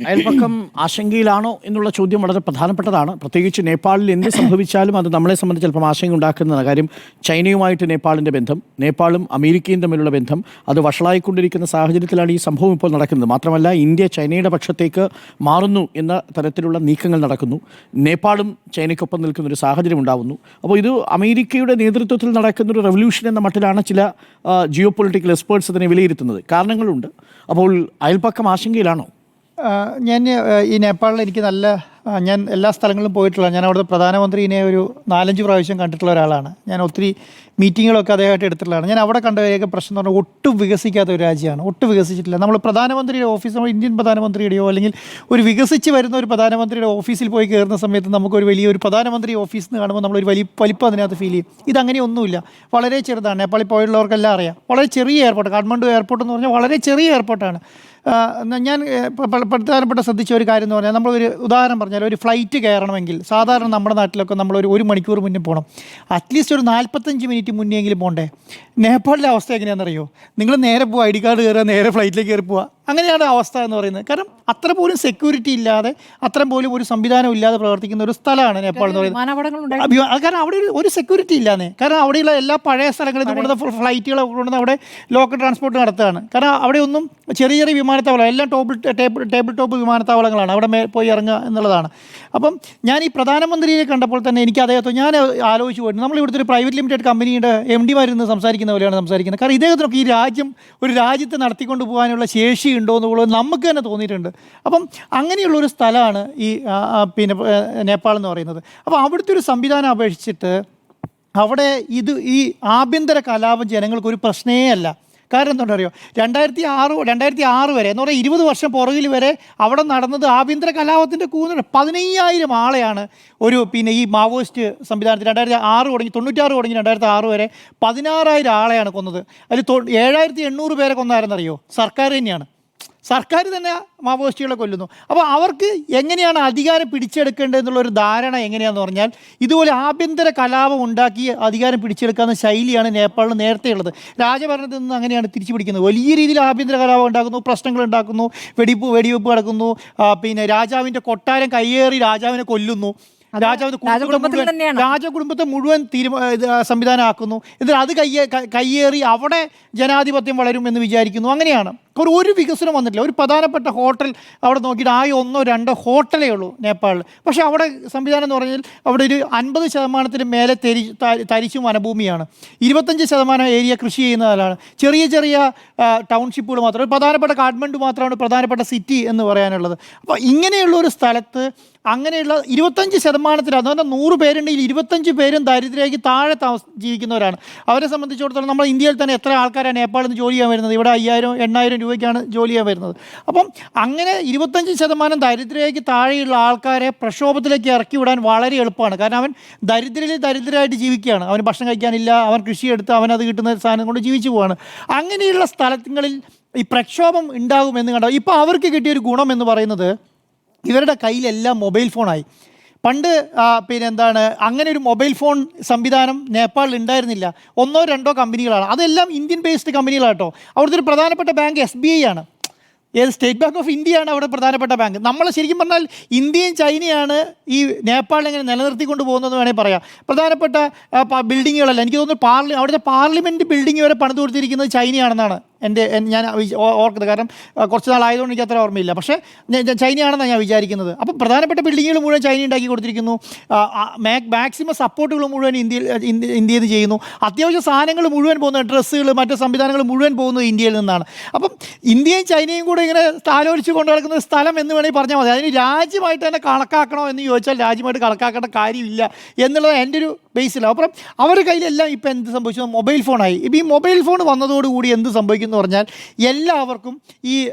അയൽപക്കം ആശങ്കയിലാണോ എന്നുള്ള ചോദ്യം വളരെ പ്രധാനപ്പെട്ടതാണ്. പ്രത്യേകിച്ച് നേപ്പാളിൽ എന്ത് സംഭവിച്ചാലും അത് നമ്മളെ സംബന്ധിച്ച് ചിലപ്പം ആശങ്ക ഉണ്ടാക്കുന്നതാണ്. കാര്യം ചൈനയുമായിട്ട് നേപ്പാളിൻ്റെ ബന്ധം, നേപ്പാളും അമേരിക്കയും തമ്മിലുള്ള ബന്ധം അത് വഷളായിക്കൊണ്ടിരിക്കുന്ന സാഹചര്യത്തിലാണ് ഈ സംഭവം ഇപ്പോൾ നടക്കുന്നത്. മാത്രമല്ല ഇന്ത്യ ചൈനയുടെ പക്ഷത്തേക്ക് മാറുന്നു എന്ന തരത്തിലുള്ള നീക്കങ്ങൾ നടക്കുന്നു. നേപ്പാളും ചൈനയ്ക്കൊപ്പം നിൽക്കുന്നൊരു സാഹചര്യം ഉണ്ടാകുന്നു. അപ്പോൾ ഇത് അമേരിക്കയുടെ നേതൃത്വത്തിൽ നടക്കുന്നൊരു റെവല്യൂഷൻ എന്ന മട്ടിലാണ് ചില ജിയോ പൊളിറ്റിക്കൽ എക്സ്പേർട്സ് അതിനെ വിലയിരുത്തുന്നത്. കാരണങ്ങളുണ്ട്. അപ്പോൾ അയൽപക്കം ആശങ്കയിലാണോ? ഞാൻ ഈ നേപ്പാളിൽ എനിക്ക് ഞാൻ എല്ലാ സ്ഥലങ്ങളിലും പോയിട്ടുള്ള, ഞാൻ അവിടുത്തെ പ്രധാനമന്ത്രിനെ ഒരു 4-5 പ്രാവശ്യം കണ്ടിട്ടുള്ള ഒരാളാണ്. ഞാൻ ഒത്തിരി മീറ്റിങ്ങുകളൊക്കെ അദ്ദേഹമായിട്ട് എടുത്തിട്ടുള്ളതാണ്. ഞാൻ അവിടെ കണ്ട ഏക പ്രശ്നം എന്ന് പറഞ്ഞാൽ ഒട്ടും വികസിക്കാത്ത ഒരു രാജ്യമാണ്. ഒട്ടും വികസിച്ചിട്ടില്ല. നമ്മൾ പ്രധാനമന്ത്രിയുടെ ഓഫീസ്, നമ്മൾ ഇന്ത്യൻ പ്രധാനമന്ത്രിയുടെയോ അല്ലെങ്കിൽ ഒരു വികസിച്ച് വരുന്ന ഒരു പ്രധാനമന്ത്രിയുടെ ഓഫീസിൽ പോയി കയറുന്ന സമയത്ത് നമുക്കൊരു വലിയൊരു പ്രധാനമന്ത്രി ഓഫീസ് എന്ന് കാണുമ്പോൾ നമ്മളൊരു വലിപ്പം അതിനകത്ത് ഫീൽ ചെയ്യും. ഇതങ്ങനെയൊന്നുമില്ല. വളരെ ചെറുതാണ്. നേപ്പാളിൽ പോയുള്ളവർക്കെല്ലാം അറിയാം. വളരെ ചെറിയ എയർപോർട്ട്, കാഠ്മണ്ഡു എയർപോർട്ട് എന്ന് പറഞ്ഞാൽ വളരെ ചെറിയ എയർപോർട്ടാണ്. ഞാൻ പ്രധാനപ്പെട്ട ശ്രദ്ധിച്ച ഒരു കാര്യം എന്ന് പറഞ്ഞാൽ, നമ്മളൊരു ഉദാഹരണം പറഞ്ഞാൽ, ഒരു ഫ്ലൈറ്റ് കയറണമെങ്കിൽ സാധാരണ നമ്മുടെ നാട്ടിലൊക്കെ നമ്മളൊരു 1 മണിക്കൂർ മുന്നേ പോകണം. അറ്റ്ലീസ്റ്റ് ഒരു 45 മിനിറ്റ് മുന്നെയെങ്കിലും പോകണ്ടേ. നേപ്പാളിലെ അവസ്ഥ എങ്ങനെയാണെന്നറിയോ? നിങ്ങൾ നേരെ പോവുക, ID കാർഡ് കയറുക, നേരെ ഫ്ലൈറ്റിലേക്ക് കയറി പോവുക. അങ്ങനെയാണ് അവസ്ഥ എന്ന് പറയുന്നത്. കാരണം അത്ര പോലും സെക്യൂരിറ്റി ഇല്ലാതെ, അത്ര പോലും ഒരു സംവിധാനം ഇല്ലാതെ പ്രവർത്തിക്കുന്ന ഒരു സ്ഥലമാണ് നേപ്പാൾ എന്ന് പറയുന്നത്. കാരണം അവിടെ ഒരു സെക്യൂരിറ്റി ഇല്ലാന്നേ. കാരണം അവിടെയുള്ള എല്ലാ പഴയ സ്ഥലങ്ങളിൽ കൊണ്ടുവന്ന ഫ്ലൈറ്റുകളെ കൊണ്ടുവന്ന് അവിടെ ലോക്കൽ ട്രാൻസ്പോർട്ട് നടത്തുകയാണ്. കാരണം അവിടെ ഒന്നും ചെറിയ ചെറിയ വിമാനത്താവളം, എല്ലാം ടേബിൾ ടോപ്പ് വിമാനത്താവളങ്ങളാണ്. അവിടെ പോയി ഇറങ്ങുക എന്നുള്ളതാണ്. അപ്പം ഞാൻ ഈ പ്രധാനമന്ത്രിയെ കണ്ടപ്പോൾ തന്നെ എനിക്ക് അദ്ദേഹത്തെ ഞാൻ ആലോചിച്ച് പോയിട്ട്, നമ്മൾ ഇവിടുത്തെ ഒരു പ്രൈവറ്റ് ലിമിറ്റഡ് കമ്പനിയുടെ MD-മാരിന്ന് സംസാരിക്കുന്ന പോലെയാണ് സംസാരിക്കുന്നത്. കാരണം ഇദ്ദേഹത്തിനൊക്കെ ഈ ഒരു രാജ്യത്തെ നടത്തിക്കൊണ്ട് പോകാനുള്ള ശേഷി ഉണ്ടോ എന്നുള്ളത് നമുക്ക് തന്നെ തോന്നിയിട്ടുണ്ട്. അപ്പം അങ്ങനെയുള്ളൊരു സ്ഥലമാണ് ഈ നേപ്പാൾ എന്ന് പറയുന്നത്. അപ്പോൾ അവിടുത്തെ ഒരു സംവിധാനം അപേക്ഷിച്ചിട്ട് അവിടെ ഈ ആഭ്യന്തര കലാപം ജനങ്ങൾക്കൊരു പ്രശ്നമേ അല്ല. കാരണം എന്താണെന്ന് അറിയോ? 2006 വരെ എന്ന് പറഞ്ഞാൽ 20 വർഷം പുറകിൽ വരെ അവിടെ നടന്നത് ആഭ്യന്തര കലാപത്തിൻ്റെ 15,000 ആളെയാണ് ഈ മാവോയിസ്റ്റ് സംവിധാനത്തിൽ 2006 തുടങ്ങി 96 തുടങ്ങി 2006 വരെ 16,000 ആളെയാണ് കൊന്നത്. അതിൽ 7,800 പേരെ കൊന്നായിരുന്നറിയോ? സർക്കാർ തന്നെയാണ്. സർക്കാർ തന്നെ മാവോയിസ്റ്റുകളെ കൊല്ലുന്നു. അപ്പോൾ അവർക്ക് എങ്ങനെയാണ് അധികാരം പിടിച്ചെടുക്കേണ്ടതെന്നുള്ളൊരു ധാരണ എങ്ങനെയാണെന്ന് പറഞ്ഞാൽ, ഇതുപോലെ ആഭ്യന്തര കലാപം ഉണ്ടാക്കി അധികാരം പിടിച്ചെടുക്കാവുന്ന ശൈലിയാണ് നേപ്പാളിൽ നേരത്തെ ഉള്ളത്. രാജഭരണത്തിൽ നിന്ന് അങ്ങനെയാണ് തിരിച്ചു പിടിക്കുന്നത്. വലിയ രീതിയിൽ ആഭ്യന്തര കലാപം ഉണ്ടാക്കുന്നു, പ്രശ്നങ്ങൾ ഉണ്ടാക്കുന്നു, വെടിവെപ്പ് നടക്കുന്നു, രാജാവിൻ്റെ കൊട്ടാരം കയ്യേറി രാജാവിനെ കൊല്ലുന്നു, രാജകുടുംബത്തെ മുഴുവൻ സംവിധാനമാക്കുന്നു. എന്നിട്ട് അത് കയ്യേറി അവിടെ ജനാധിപത്യം വളരും എന്ന് വിചാരിക്കുന്നു. അങ്ങനെയാണ്. ഒരു വികസനം വന്നിട്ടില്ല. ഒരു പ്രധാനപ്പെട്ട ഹോട്ടൽ അവിടെ നോക്കിയിട്ട് 1-2 ഹോട്ടലേ ഉള്ളൂ നേപ്പാളിൽ. പക്ഷേ അവിടെ സംവിധാനം എന്ന് പറഞ്ഞാൽ അവിടെ ഒരു 50% മേലെ തരിശും വനഭൂമിയാണ്. 25% ഏരിയ കൃഷി ചെയ്യുന്നതിലാണ്. ചെറിയ ചെറിയ ടൗൺഷിപ്പുകൾ മാത്രം. പ്രധാനപ്പെട്ട കാഠ്മണ്ഡു മാത്രമാണ് പ്രധാനപ്പെട്ട സിറ്റി എന്ന് പറയാനുള്ളത്. അപ്പോൾ ഇങ്ങനെയുള്ള ഒരു സ്ഥലത്ത് അങ്ങനെയുള്ള 25%, അതുകൊണ്ട് 100 പേരുണ്ടെങ്കിൽ 25 പേരും ദരിദ്രയ്ക്ക് താഴെ ജീവിക്കുന്നവരാണ്. അവരെ സംബന്ധിച്ചിടത്തോളം നമ്മൾ ഇന്ത്യയിൽ തന്നെ എത്ര ആൾക്കാരാണ് നേപ്പാളിൽ നിന്ന് ജോലി ചെയ്യാൻ വരുന്നത്? ഇവിടെ 5,000-8,000 രൂപയ്ക്കാണ് ജോലി ചെയ്യാൻ വരുന്നത്. അപ്പം അങ്ങനെ 25% ദരിദ്രയ്ക്ക് താഴെയുള്ള ആൾക്കാരെ പ്രക്ഷോഭത്തിലേക്ക് ഇറക്കി വിടാൻ വളരെ എളുപ്പമാണ്. കാരണം അവൻ ദരിദ്രരായിട്ട് ജീവിക്കുകയാണ്. അവന് ഭക്ഷണം കഴിക്കാനില്ല, അവൻ കൃഷിയെടുത്ത് അവനത് കിട്ടുന്ന സാധനം കൊണ്ട് ജീവിച്ചു പോവാണ്. അങ്ങനെയുള്ള സ്ഥലങ്ങളിൽ ഈ പ്രക്ഷോഭം ഉണ്ടാകുമെന്ന് കണ്ടോ. ഇപ്പോൾ അവർക്ക് കിട്ടിയൊരു ഗുണം എന്ന് പറയുന്നത്, ഇവരുടെ കയ്യിലെല്ലാം മൊബൈൽ ഫോണായി. പണ്ട് അങ്ങനെ ഒരു മൊബൈൽ ഫോൺ സംവിധാനം നേപ്പാളിൽ ഉണ്ടായിരുന്നില്ല. 1-2 കമ്പനികളാണ്. അതെല്ലാം ഇന്ത്യൻ ബേസ്ഡ് കമ്പനികളാട്ടോ. അവിടുത്തെ ഒരു പ്രധാനപ്പെട്ട ബാങ്ക് SBI ആണ്. സ്റ്റേറ്റ് ബാങ്ക് ഓഫ് ഇന്ത്യയാണ് അവിടെ പ്രധാനപ്പെട്ട ബാങ്ക്. നമ്മൾ ശരിക്കും പറഞ്ഞാൽ ഇന്ത്യയും ചൈനയാണ് ഈ നേപ്പാളിൽ എങ്ങനെ നിലനിർത്തിക്കൊണ്ട് പോകുന്നതെന്ന് വേണമെങ്കിൽ പറയാം. പ്രധാനപ്പെട്ട ബിൽഡിങ്ങുകളല്ല, എനിക്ക് തോന്നുന്നു അവിടുത്തെ പാർലമെൻറ്റ് ബിൽഡിംഗ് വരെ പണിത് കൊടുത്തിരിക്കുന്നത് ചൈനയാണെന്നാണ് ഞാൻ ഓർക്കുന്നത്. കാരണം കുറച്ച് നാളായതുകൊണ്ട് എനിക്ക് അത്ര ഓർമ്മയില്ല. പക്ഷേ ചൈനയാണെന്നാണ് ഞാൻ വിചാരിക്കുന്നത്. അപ്പോൾ പ്രധാനപ്പെട്ട ബിൽഡിങ്ങുകൾ മുഴുവൻ ചൈന ഉണ്ടാക്കി കൊടുത്തിരിക്കുന്നു. മാക്സിമം സപ്പോർട്ടുകൾ മുഴുവൻ ഇന്ത്യയിൽ നിന്ന് ചെയ്യുന്നു. അത്യാവശ്യ സാധനങ്ങൾ മുഴുവൻ പോകുന്നത്, ഡ്രസ്സുകൾ, മറ്റ് സംവിധാനങ്ങൾ മുഴുവൻ പോകുന്നത് ഇന്ത്യയിൽ നിന്നാണ്. അപ്പം ഇന്ത്യയും ചൈനയും കൂടെ ഇങ്ങനെ ആലോചിച്ച് കൊണ്ടു നടക്കുന്ന ഒരു സ്ഥലം എന്ന് വേണമെങ്കിൽ പറഞ്ഞാൽ മതി. അതിന് രാജ്യമായിട്ട് തന്നെ കണക്കാക്കണോ എന്ന് ചോദിച്ചാൽ രാജ്യമായിട്ട് കണക്കാക്കേണ്ട കാര്യമില്ല എന്നുള്ളത് എൻ്റെ ഒരു ബേസിലാണ്. അപ്പം അവരുടെ കയ്യിലെല്ലാം ഇപ്പം എന്ത് സംഭവിച്ചു? മൊബൈൽ ഫോണായി. ഇപ്പം ഈ മൊബൈൽ ഫോൺ വന്നതോടുകൂടി എന്ത് സംഭവിക്കുന്നു എന്ന് പറഞ്ഞാൽ, എല്ലാവർക്കും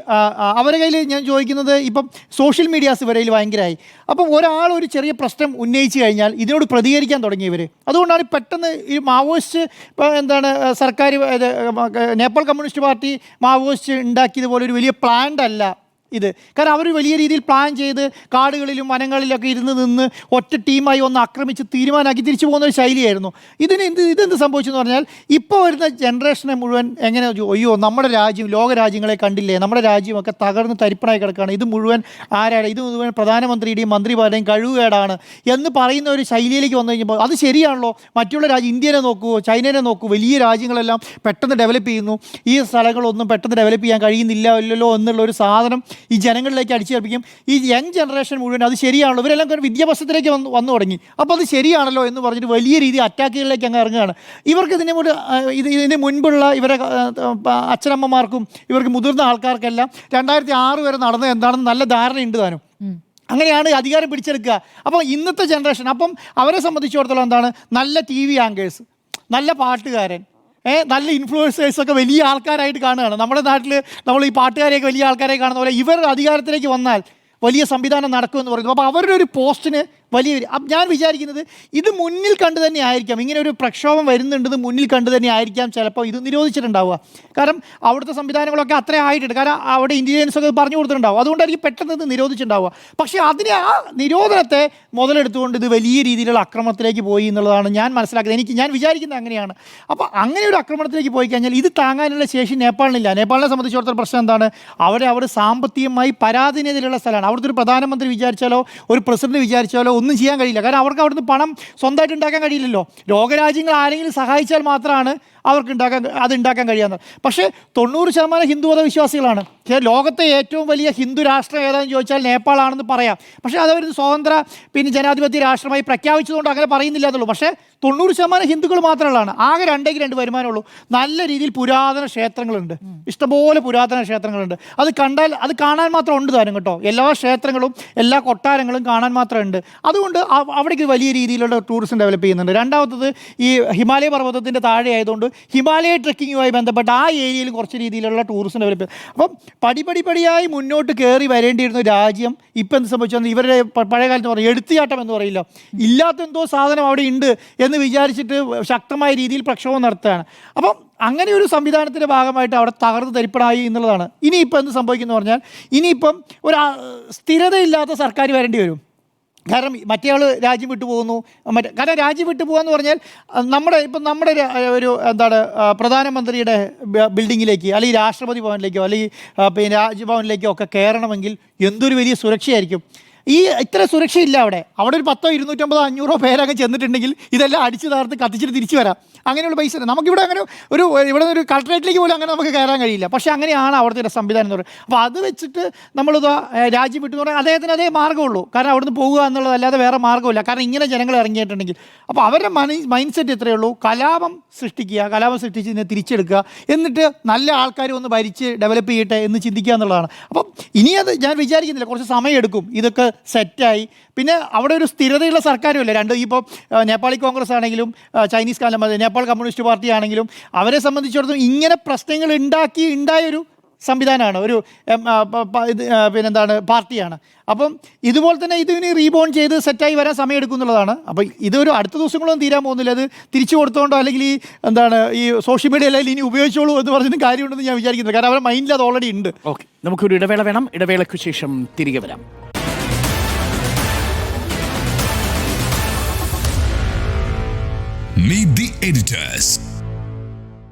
അവരുടെ കയ്യിൽ, ഞാൻ ചോദിക്കുന്നത്, ഇപ്പം സോഷ്യൽ മീഡിയാസ് വരയിൽ ഭയങ്കരമായി. അപ്പം ഒരാൾ ഒരു ചെറിയ പ്രശ്നം ഉന്നയിച്ചു കഴിഞ്ഞാൽ ഇതിനോട് പ്രതികരിക്കാൻ തുടങ്ങിയവർ. അതുകൊണ്ടാണ് പെട്ടെന്ന് ഈ മാവോയിസ്റ്റ് സർക്കാർ നേപ്പാൾ കമ്മ്യൂണിസ്റ്റ് പാർട്ടി മാവോയിസ്റ്റ് ഉണ്ടാക്കിയതുപോലെ ഒരു വലിയ പ്ലാൻഡ് അല്ല ഇത്. കാരണം അവർ വലിയ രീതിയിൽ പ്ലാൻ ചെയ്ത് കാടുകളിലും വനങ്ങളിലൊക്കെ നിന്ന് ഒറ്റ ടീമായി ഒന്ന് ആക്രമിച്ച് തീരുമാനമാക്കി തിരിച്ചു പോകുന്ന ഒരു ശൈലിയായിരുന്നു. ഇതെന്ത് സംഭവിച്ചെന്ന് പറഞ്ഞാൽ ഇപ്പോൾ വരുന്ന ജനറേഷനെ മുഴുവൻ എങ്ങനെ അയ്യോ നമ്മുടെ രാജ്യം ലോക രാജ്യങ്ങളെ കണ്ടില്ലേ, നമ്മുടെ രാജ്യമൊക്കെ തകർന്ന് തരിപ്പണായി കിടക്കുകയാണ്, ഇത് മുഴുവൻ ഇത് മുഴുവൻ പ്രധാനമന്ത്രിയുടെയും മന്ത്രിമാരുടെയും കഴിവുകേടാണ് എന്ന് പറയുന്ന ഒരു ശൈലിയിലേക്ക് വന്നു കഴിഞ്ഞപ്പോൾ അത് ശരിയാണല്ലോ. മറ്റുള്ള രാജ്യം ഇന്ത്യനെ നോക്കൂ, ചൈനയെ നോക്കൂ, വലിയ രാജ്യങ്ങളെല്ലാം പെട്ടെന്ന് ഡെവലപ്പ് ചെയ്യുന്നു, ഈ സ്ഥലങ്ങളൊന്നും പെട്ടെന്ന് ഡെവലപ്പ് ചെയ്യാൻ കഴിയുന്നില്ലല്ലോ എന്നുള്ള ഒരു സാധനം ഈ ജനങ്ങളിലേക്ക് അടിച്ചേൽപ്പിക്കും. ഈ യങ് ജനറേഷൻ മുഴുവൻ അത് ശരിയാണല്ലോ, ഇവരെല്ലാം വിദ്യാഭ്യാസത്തിലേക്ക് വന്നു തുടങ്ങി, അപ്പോൾ അത് ശരിയാണല്ലോ എന്ന് പറഞ്ഞിട്ട് വലിയ രീതിയിൽ അറ്റാക്കുകളിലേക്ക് അങ്ങ് ഇറങ്ങുകയാണ്. ഇവർക്ക് ഇതിന് മുൻപുള്ള ഇവരെ അച്ഛനമ്മമാർക്കും ഇവർക്ക് മുതിർന്ന ആൾക്കാർക്കെല്ലാം 2006 വരെ നടന്നത് എന്താണെന്ന് നല്ല ധാരണയുണ്ട് താനും. അങ്ങനെയാണ് അധികാരം പിടിച്ചെടുക്കുക. അപ്പോൾ ഇന്നത്തെ ജനറേഷൻ അപ്പം അവരെ സംബന്ധിച്ചിടത്തോളം എന്താണ്, നല്ല TV ആങ്കേഴ്സ്, നല്ല പാട്ടുകാരൻ, നല്ല ഇൻഫ്ലുവൻസേഴ്സൊക്കെ വലിയ ആൾക്കാരായിട്ട് കാണുകയാണ്. നമ്മുടെ നാട്ടിൽ നമ്മൾ ഈ പാട്ടുകാരെയൊക്കെ വലിയ ആൾക്കാരെ കാണുന്ന പോലെ ഇവർ അധികാരത്തിലേക്ക് വന്നാൽ വലിയ സംവിധാനം നടക്കുമെന്ന് പറയുന്നു. അപ്പോൾ അവരുടെ ഒരു പോസ്റ്റിന് ഞാൻ വിചാരിക്കുന്നത് ഇത് മുന്നിൽ കണ്ടു തന്നെ ആയിരിക്കാം, ഇങ്ങനെ ഒരു പ്രക്ഷോഭം വരുന്നുണ്ടെന്ന് മുന്നിൽ കണ്ടു തന്നെ ആയിരിക്കാം ചിലപ്പോൾ ഇത് നിരോധിച്ചിട്ടുണ്ടാവുക. കാരണം അവിടുത്തെ സംവിധാനങ്ങളൊക്കെ അത്ര ആയിട്ടുണ്ട്, കാരണം അവിടെ ഇന്റലിജൻസ് ഒക്കെ പറഞ്ഞു കൊടുത്തിട്ടുണ്ടാവും, അതുകൊണ്ടായിരിക്കും പെട്ടെന്ന് ഇത് നിരോധിച്ചിട്ടുണ്ടാവുക. പക്ഷേ ആ നിരോധനത്തെ മുതലെടുത്തുകൊണ്ട് ഇത് വലിയ രീതിയിലുള്ള അക്രമണത്തിലേക്ക് പോയി എന്നുള്ളതാണ് ഞാൻ മനസ്സിലാക്കുന്നത്. ഞാൻ വിചാരിക്കുന്നത് അങ്ങനെയാണ്. അപ്പോൾ അങ്ങനെ ഒരു ആക്രമണത്തിലേക്ക് പോയി കഴിഞ്ഞാൽ ഇത് താങ്ങാനുള്ള ശേഷി നേപ്പാളിനില്ല. നേപ്പാളിനെ സംബന്ധിച്ചിടത്തോളം പ്രശ്നം എന്താണ്, അവർ സാമ്പത്തികമായി പരാധീനതയിലുള്ള സ്ഥലമാണ്. അവിടുത്തെ ഒരു പ്രധാനമന്ത്രി വിചാരിച്ചാലോ ഒരു പ്രസിഡന്റ് വിചാരിച്ചാലോ ഒന്നും ചെയ്യാൻ കഴിയില്ല. കാരണം അവർക്ക് അവിടുന്ന് പണം സ്വന്തമായിട്ട് ഉണ്ടാക്കാൻ കഴിയില്ലല്ലോ. ലോകരാജ്യങ്ങൾ ആരെങ്കിലും സഹായിച്ചാൽ മാത്രമാണ് അവർക്ക് ഉണ്ടാക്കാൻ കഴിയാവുന്നത്. പക്ഷേ 90% ഹിന്ദുമത വിശ്വാസികളാണ്. ലോകത്തെ ഏറ്റവും വലിയ ഹിന്ദു രാഷ്ട്രം ഏതാണെന്ന് ചോദിച്ചാൽ നേപ്പാളാണെന്ന് പറയാം. പക്ഷേ അതവർ സ്വതന്ത്ര ജനാധിപത്യ രാഷ്ട്രമായി പ്രഖ്യാപിച്ചതുകൊണ്ട് അങ്ങനെ പറയുന്നില്ല എന്നുള്ളൂ. പക്ഷേ 90% ഹിന്ദുക്കൾ മാത്രമുള്ളതാണ്. ആകെ 2 വരുമാനമുള്ളൂ. നല്ല രീതിയിൽ പുരാതന ക്ഷേത്രങ്ങളുണ്ട്, ഇഷ്ടംപോലെ പുരാതന ക്ഷേത്രങ്ങളുണ്ട്. അത് കാണാൻ മാത്രം ഉണ്ട് താനും കേട്ടോ. എല്ലാ ക്ഷേത്രങ്ങളും എല്ലാ കൊട്ടാരങ്ങളും കാണാൻ മാത്രമുണ്ട്. അതുകൊണ്ട് അവിടേക്ക് വലിയ രീതിയിലുള്ള ടൂറിസം ഡെവലപ്പ് ചെയ്യുന്നുണ്ട്. രണ്ടാമത്തത് ഈ ഹിമാലയ പർവ്വതത്തിൻ്റെ താഴെ ആയതുകൊണ്ട് ഹിമാലയ ട്രെക്കിങ്ങുമായി ബന്ധപ്പെട്ട ആ ഏരിയയിൽ കുറച്ച് രീതിയിലുള്ള ടൂറിസം ഡെവലപ്പ് ചെയ്യും. അപ്പം പടിപടിയായി മുന്നോട്ട് കയറി വരേണ്ടിയിരുന്ന രാജ്യം ഇപ്പം എന്ത് സംഭവിച്ചാൽ ഇവരുടെ പഴയ കാലത്ത് പറയും എടുത്തുചാട്ടം എന്ന് പറയില്ല, ഇല്ലാത്തെന്തോ സാധനം അവിടെ ഉണ്ട് എന്ന് വിചാരിച്ചിട്ട് ശക്തമായ രീതിയിൽ പ്രക്ഷോഭം നടത്തുകയാണ്. അപ്പം അങ്ങനെ ഒരു സംവിധാനത്തിൻ്റെ ഭാഗമായിട്ട് അവിടെ തകർന്ന് തരിപ്പണായി എന്നുള്ളതാണ്. ഇനിയിപ്പോൾ എന്ത് സംഭവിക്കുന്നു പറഞ്ഞാൽ ഇനിയിപ്പം ഒരു സ്ഥിരതയില്ലാത്ത സർക്കാർ വരേണ്ടി വരും. കാരണം മറ്റേ ആൾ രാജ്യം വിട്ടു പോകുന്നു. കാരണം രാജ്യം വിട്ടു പോകുകയെന്ന് പറഞ്ഞാൽ നമ്മുടെ ഒരു പ്രധാനമന്ത്രിയുടെ ബിൽഡിങ്ങിലേക്ക് അല്ലെങ്കിൽ രാഷ്ട്രപതി ഭവനിലേക്കോ അല്ലെങ്കിൽ രാജ്ഭവനിലേക്കോ ഒക്കെ കയറണമെങ്കിൽ എന്തൊരു വലിയ സുരക്ഷയായിരിക്കും. ഇത്ര സുരക്ഷയില്ല അവിടെ ഒരു 100, 250, 500 പേരൊക്കെ ചെന്നിട്ടുണ്ടെങ്കിൽ ഇതെല്ലാം അടിച്ചു തകർത്ത് കത്തിച്ചിട്ട് തിരിച്ചു വരാം. അങ്ങനെയുള്ള പൈസ നമുക്കിവിടെ അങ്ങനെ ഇവിടെ ഒരു കളക്ടറേറ്റിലേക്ക് പോലും അങ്ങനെ നമുക്ക് കയറാൻ കഴിയില്ല. പക്ഷേ അങ്ങനെയാണ് അവിടുത്തെ സംവിധാനം എന്ന് പറയുന്നത്. അപ്പോൾ അത് വെച്ചിട്ട് നമ്മളിത് രാജ്യം വിട്ടു പറഞ്ഞാൽ അദ്ദേഹത്തിന് അതേ മാർഗ്ഗമുള്ളൂ. കാരണം അവിടുന്ന് പോകുക എന്നുള്ളതല്ലാതെ വേറെ മാർഗ്ഗമില്ല. കാരണം ഇങ്ങനെ ജനങ്ങൾ ഇറങ്ങിയിട്ടുണ്ടെങ്കിൽ അപ്പോൾ അവരുടെ മൈൻഡ് സെറ്റ് ഇത്രയേ ഉള്ളൂ, കലാപം സൃഷ്ടിച്ച് ഇതിനെ തിരിച്ചെടുക്കുക, എന്നിട്ട് നല്ല ആൾക്കാർ ഒന്ന് ഭരിച്ച് ഡെവലപ്പ് ചെയ്യട്ടെ എന്ന് ചിന്തിക്കുക എന്നുള്ളതാണ്. അപ്പം ഇനി അത് ഞാൻ വിചാരിക്കുന്നില്ല, കുറച്ച് സമയമെടുക്കും ഇതൊക്കെ സെറ്റായി. പിന്നെ അവിടെ ഒരു സ്ഥിരതയുള്ള സർക്കാരുമില്ല. ഇപ്പോൾ നേപ്പാളി കോൺഗ്രസ് ആണെങ്കിലും ചൈനീസ് നേപ്പാൾ കമ്മ്യൂണിസ്റ്റ് പാർട്ടി ആണെങ്കിലും അവരെ സംബന്ധിച്ചിടത്തോളം ഇങ്ങനെ പ്രശ്നങ്ങൾ ഉണ്ടായൊരു സംവിധാനമാണ്, ഒരു പാർട്ടിയാണ്. അപ്പം ഇതുപോലെ തന്നെ ഇതിന് റീബോൺ ചെയ്ത് സെറ്റായി വരാൻ സമയമെടുക്കും എന്നുള്ളതാണ്. അപ്പോൾ ഇതൊരു അടുത്ത ദിവസങ്ങളൊന്നും തീരാൻ പോകുന്നില്ല. അത് തിരിച്ചു കൊടുത്തോണ്ടോ അല്ലെങ്കിൽ ഈ സോഷ്യൽ മീഡിയ അല്ലെങ്കിൽ ഇനി ഉപയോഗിച്ചോളൂ എന്ന് പറഞ്ഞിട്ട് കാര്യമുണ്ടെന്ന് ഞാൻ വിചാരിക്കുന്നത്. കാരണം അവരുടെ മൈൻഡിൽ അത് ഓൾറെഡി ഉണ്ട്. ഓക്കെ, നമുക്കൊരു ഇടവേള വേണം. ഇടവേളയ്ക്ക് ശേഷം തിരികെ വരാം. Meet the editors.